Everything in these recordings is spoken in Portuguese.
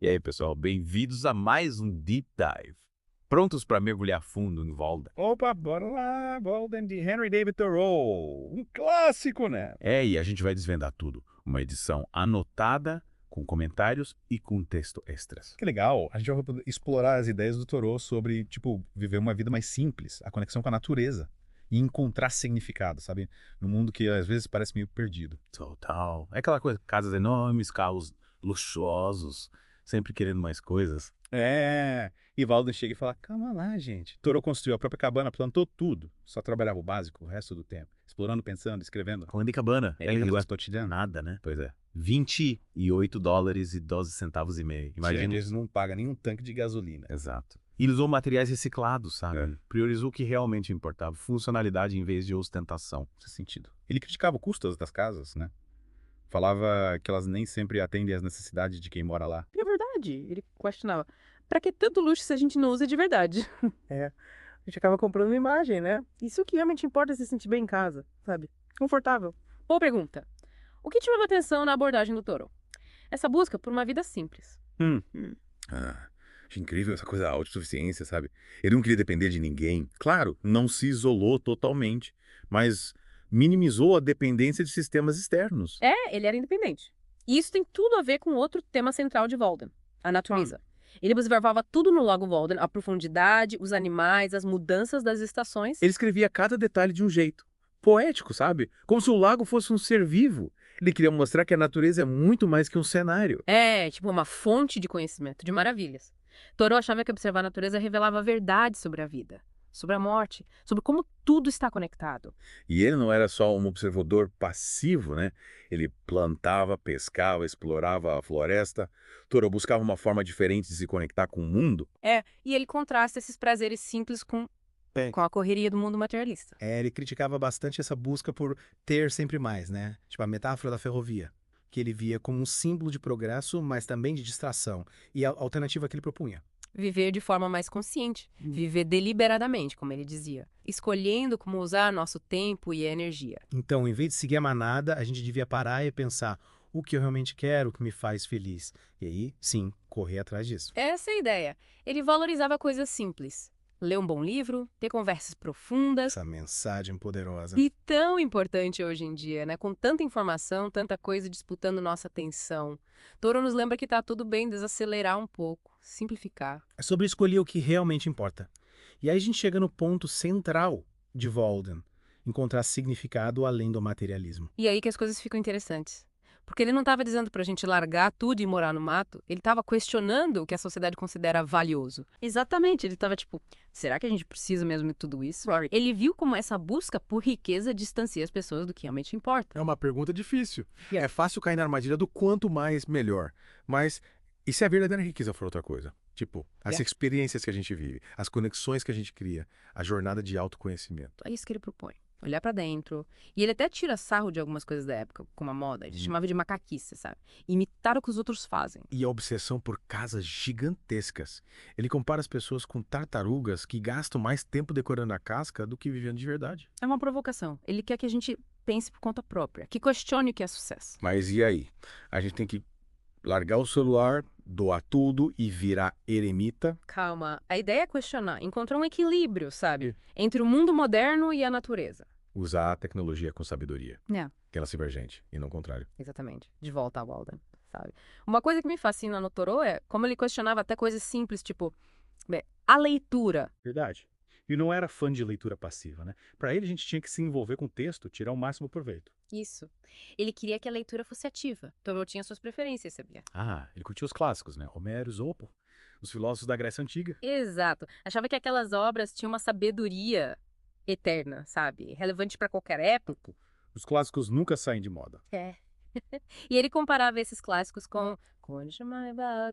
E aí, pessoal, bem-vindos a mais um Deep Dive. Prontos para mergulhar fundo em Walden? Opa, bora lá, Walden de Henry David Thoreau. Um clássico, né? E a gente vai desvendar tudo. Uma edição anotada, com comentários e com texto extras. Que legal. A gente vai poder explorar as ideias do Thoreau sobre, tipo, viver uma vida mais simples, a conexão com a natureza e encontrar significado, sabe? No mundo que às vezes parece meio perdido. Total. É aquela coisa, casas enormes, carros luxuosos, sempre querendo mais coisas. E Walden chega e fala, calma lá, gente. Thoreau construiu a própria cabana, plantou tudo. Só trabalhava o básico o resto do tempo. Explorando, pensando, escrevendo. Falando em cabana, É negócio cotidiano. nada, né? Pois é. $28,12. Imagina. Eles não pagam nenhum tanque de gasolina. Exato. E ele usou materiais reciclados, sabe? É. Priorizou o que realmente importava, funcionalidade em vez de ostentação. Nesse sentido. Ele criticava o custo das casas, né? Falava que elas nem sempre atendem às necessidades de quem mora lá. É verdade. Ele questionava. Pra que tanto luxo se a gente não usa de verdade? É. A gente acaba comprando uma imagem, né? Isso que realmente importa é se sentir bem em casa, sabe? Confortável. Boa pergunta. O que te chamou a atenção na abordagem do Thoreau? Essa busca por uma vida simples. Acho incrível essa coisa da autossuficiência, sabe? Ele não queria depender de ninguém. Claro, não se isolou totalmente, mas minimizou a dependência de sistemas externos. É, ele era independente. E isso tem tudo a ver com outro tema central de Walden, a natureza. Ele observava tudo no Lago Walden, a profundidade, os animais, as mudanças das estações. Ele escrevia cada detalhe de um jeito poético, sabe? Como se o lago fosse um ser vivo. Ele queria mostrar que a natureza é muito mais que um cenário. É, tipo uma fonte de conhecimento, de maravilhas. Thoreau achava que observar a natureza revelava a verdade sobre a vida, sobre a morte, sobre como tudo está conectado. E ele não era só um observador passivo, né? Ele plantava, pescava, explorava a floresta. Thoreau buscava uma forma diferente de se conectar com o mundo. É, e ele contrasta esses prazeres simples com a correria do mundo materialista. Ele criticava bastante essa busca por ter sempre mais, né? Tipo a metáfora da ferrovia, que ele via como um símbolo de progresso, mas também de distração, e a alternativa que ele propunha. Viver de forma mais consciente, viver deliberadamente, como ele dizia, escolhendo como usar nosso tempo e energia. Então, em vez de seguir a manada, a gente devia parar e pensar o que eu realmente quero, o que me faz feliz. E aí, sim, correr atrás disso. Essa é a ideia. Ele valorizava coisas simples. Ler um bom livro, ter conversas profundas. Essa mensagem poderosa. E tão importante hoje em dia, né? Com tanta informação, tanta coisa disputando nossa atenção. Thoreau nos lembra que tá tudo bem desacelerar um pouco, simplificar. É sobre escolher o que realmente importa. E aí a gente chega no ponto central de Walden, encontrar significado além do materialismo. E aí que as coisas ficam interessantes. Porque ele não estava dizendo pra gente largar tudo e morar no mato, ele estava questionando o que a sociedade considera valioso. Exatamente, ele estava tipo, será que a gente precisa mesmo de tudo isso? Ele viu como essa busca por riqueza distancia as pessoas do que realmente importa. É uma pergunta difícil. É fácil cair na armadilha do quanto mais, melhor. Mas e se a verdadeira riqueza for outra coisa? Tipo, as experiências que a gente vive, as conexões que a gente cria, a jornada de autoconhecimento. É isso que ele propõe. Olhar pra dentro. E ele até tira sarro de algumas coisas da época, como a moda. Ele chamava de macaquice, sabe? Imitar o que os outros fazem. E a obsessão por casas gigantescas. Ele compara as pessoas com tartarugas que gastam mais tempo decorando a casca do que vivendo de verdade. É uma provocação. Ele quer que a gente pense por conta própria, que questione o que é sucesso. Mas e aí? A gente tem que largar o celular, doar tudo e virar eremita? Calma, a ideia é questionar, encontrar um equilíbrio, sabe? Entre o mundo moderno e a natureza. Usar a tecnologia com sabedoria. É. Que ela se divergente, e não o contrário. Exatamente. De volta a Walden, sabe? Uma coisa que me fascina no Thoreau é como ele questionava até coisas simples, tipo, a leitura. Verdade. E não era fã de leitura passiva, né? Para ele, a gente tinha que se envolver com o texto, tirar o máximo proveito. Isso. Ele queria que a leitura fosse ativa. Thoreau tinha suas preferências, sabia? Ele curtia os clássicos, né? Homero, Esopo, os filósofos da Grécia Antiga. Exato. Achava que aquelas obras tinham uma sabedoria eterna, sabe? Relevante para qualquer época. Os clássicos nunca saem de moda. É. E ele comparava esses clássicos com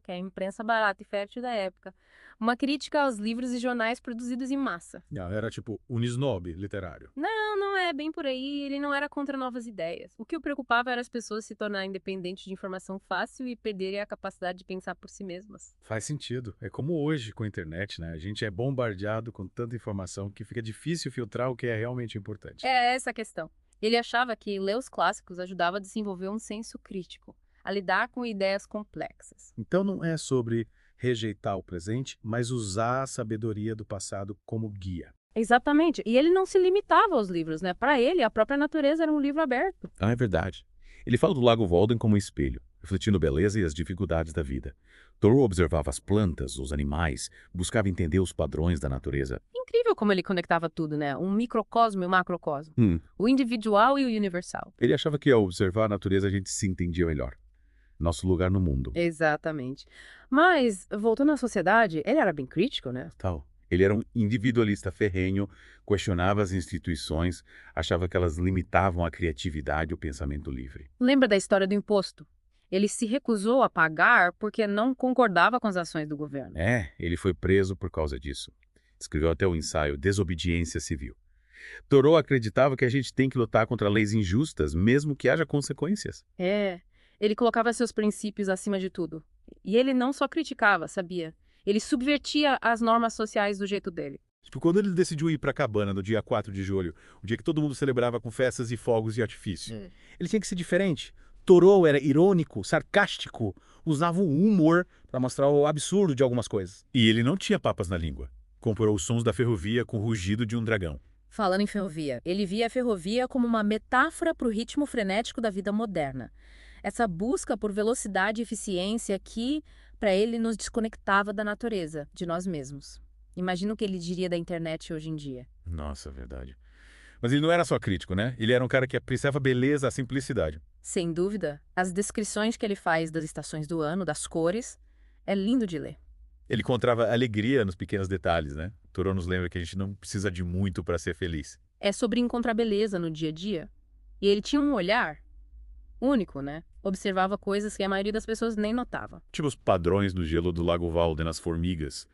que é a imprensa barata e fértil da época. Uma crítica aos livros e jornais produzidos em massa. Não, era tipo um snob literário. Não é bem por aí. Ele não era contra novas ideias. O que o preocupava era as pessoas se tornarem independentes de informação fácil e perderem a capacidade de pensar por si mesmas. Faz sentido. É como hoje com a internet, né? A gente é bombardeado com tanta informação que fica difícil filtrar o que é realmente importante. É essa a questão. Ele achava que ler os clássicos ajudava a desenvolver um senso crítico, a lidar com ideias complexas. Então não é sobre rejeitar o presente, mas usar a sabedoria do passado como guia. Exatamente. E ele não se limitava aos livros, né? Para ele, a própria natureza era um livro aberto. Ah, é verdade. Ele fala do Lago Walden como um espelho, refletindo a beleza e as dificuldades da vida. Thoreau observava as plantas, os animais, buscava entender os padrões da natureza. Incrível como ele conectava tudo, né? Um microcosmo e um macrocosmo. O individual e o universal. Ele achava que ao observar a natureza a gente se entendia melhor. Nosso lugar no mundo. Exatamente. Mas, voltando à sociedade, ele era bem crítico, né? Tal. Ele era um individualista ferrenho, questionava as instituições, achava que elas limitavam a criatividade e o pensamento livre. Lembra da história do imposto? Ele se recusou a pagar porque não concordava com as ações do governo. Ele foi preso por causa disso. Escreveu até o ensaio Desobediência Civil. Thoreau acreditava que a gente tem que lutar contra leis injustas, mesmo que haja consequências. Ele colocava seus princípios acima de tudo. E ele não só criticava, sabia? Ele subvertia as normas sociais do jeito dele. Tipo, quando ele decidiu ir pra cabana no dia 4 de julho, o dia que todo mundo celebrava com festas e fogos de artifício. Ele tinha que ser diferente. Thoreau era irônico, sarcástico, usava o humor para mostrar o absurdo de algumas coisas. E ele não tinha papas na língua. Comparou os sons da ferrovia com o rugido de um dragão. Falando em ferrovia, ele via a ferrovia como uma metáfora para o ritmo frenético da vida moderna. Essa busca por velocidade e eficiência que, para ele, nos desconectava da natureza, de nós mesmos. Imagina o que ele diria da internet hoje em dia. Nossa, verdade. Mas ele não era só crítico, né? Ele era um cara que apreciava a beleza, a simplicidade. Sem dúvida, as descrições que ele faz das estações do ano, das cores, é lindo de ler. Ele encontrava alegria nos pequenos detalhes, né? Thoreau nos lembra que a gente não precisa de muito para ser feliz. É sobre encontrar beleza no dia a dia. E ele tinha um olhar único, né? Observava coisas que a maioria das pessoas nem notava. Tipo os padrões do gelo do Lago Walden nas formigas.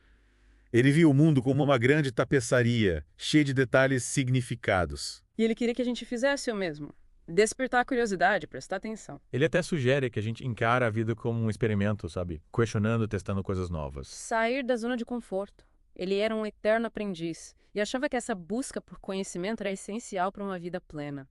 Ele via o mundo como uma grande tapeçaria, cheia de detalhes significados. E ele queria que a gente fizesse o mesmo. Despertar a curiosidade, prestar atenção. Ele até sugere que a gente encara a vida como um experimento, sabe? Questionando, testando coisas novas. Sair da zona de conforto. Ele era um eterno aprendiz e achava que essa busca por conhecimento era essencial para uma vida plena.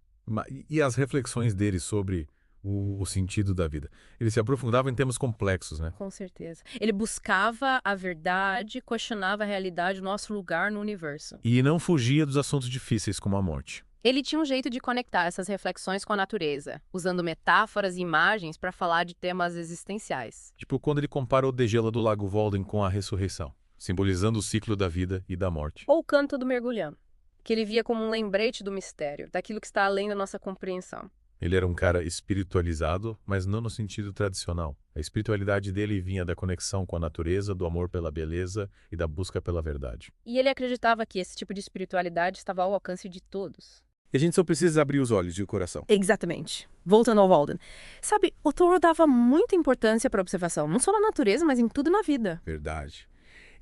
E as reflexões dele sobre o sentido da vida? Ele se aprofundava em temas complexos, né? Com certeza. Ele buscava a verdade, questionava a realidade, o nosso lugar no universo. E não fugia dos assuntos difíceis como a morte. Ele tinha um jeito de conectar essas reflexões com a natureza, usando metáforas e imagens para falar de temas existenciais. Tipo quando ele compara o degelo do Lago Walden com a ressurreição, simbolizando o ciclo da vida e da morte. Ou o canto do mergulhão, que ele via como um lembrete do mistério, daquilo que está além da nossa compreensão. Ele era um cara espiritualizado, mas não no sentido tradicional. A espiritualidade dele vinha da conexão com a natureza, do amor pela beleza e da busca pela verdade. E ele acreditava que esse tipo de espiritualidade estava ao alcance de todos. E a gente só precisa abrir os olhos e o coração. Exatamente. Voltando ao Walden. Sabe, o Thoreau dava muita importância para a observação, não só na natureza, mas em tudo na vida. Verdade.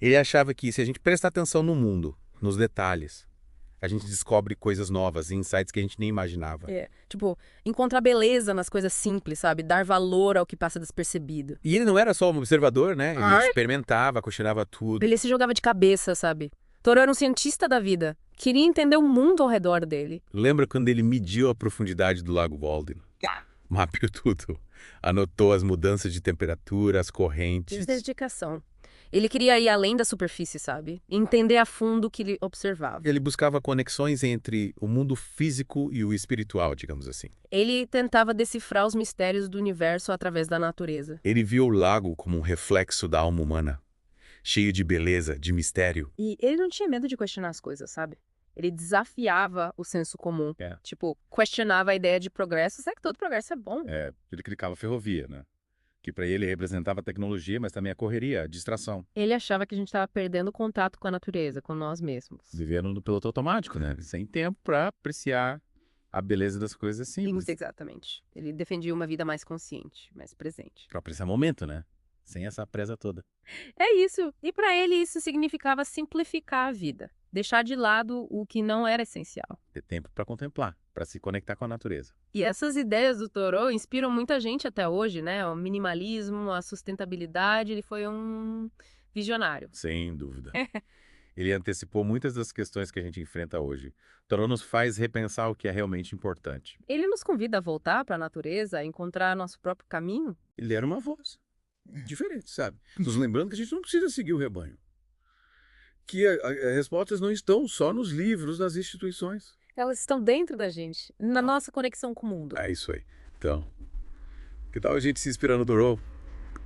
Ele achava que se a gente prestar atenção no mundo, nos detalhes, a gente descobre coisas novas, insights que a gente nem imaginava. Tipo, encontrar beleza nas coisas simples, sabe? Dar valor ao que passa despercebido. E ele não era só um observador, né? Ele experimentava, questionava tudo. Ele se jogava de cabeça, sabe? Thoreau era um cientista da vida. Queria entender o mundo ao redor dele. Lembra quando ele mediu a profundidade do Lago Walden? Mapeou tudo. Anotou as mudanças de temperatura, as correntes. Dedicação. Ele queria ir além da superfície, sabe? Entender a fundo o que ele observava. Ele buscava conexões entre o mundo físico e o espiritual, digamos assim. Ele tentava decifrar os mistérios do universo através da natureza. Ele viu o lago como um reflexo da alma humana, cheio de beleza, de mistério. E ele não tinha medo de questionar as coisas, sabe? Ele desafiava o senso comum. Tipo, questionava a ideia de progresso. Será que todo progresso é bom? Ele criticava a ferrovia, né? Que para ele representava a tecnologia, mas também a correria, a distração. Ele achava que a gente estava perdendo o contato com a natureza, com nós mesmos. Vivendo no piloto automático, né? Sem tempo para apreciar a beleza das coisas simples. Exatamente. Ele defendia uma vida mais consciente, mais presente. Para apreciar o momento, né? Sem essa presa toda. É isso. E para ele isso significava simplificar a vida. Deixar de lado o que não era essencial. Ter tempo para contemplar, para se conectar com a natureza. E essas ideias do Thoreau inspiram muita gente até hoje, né? O minimalismo, a sustentabilidade, ele foi um visionário. Sem dúvida. Ele antecipou muitas das questões que a gente enfrenta hoje. Thoreau nos faz repensar o que é realmente importante. Ele nos convida a voltar para a natureza, a encontrar nosso próprio caminho? Ele era uma voz diferente, sabe? Nos lembrando que a gente não precisa seguir o rebanho. Que as respostas não estão só nos livros, nas instituições. Elas estão dentro da gente, na nossa conexão com o mundo. É isso aí. Então, que tal a gente se inspirar no Thoreau?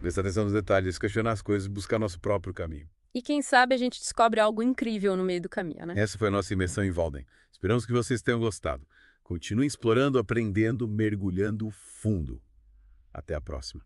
Prestar atenção nos detalhes, questionar as coisas, buscar nosso próprio caminho. E quem sabe a gente descobre algo incrível no meio do caminho, né? Essa foi a nossa imersão em Walden. Esperamos que vocês tenham gostado. Continuem explorando, aprendendo, mergulhando fundo. Até a próxima.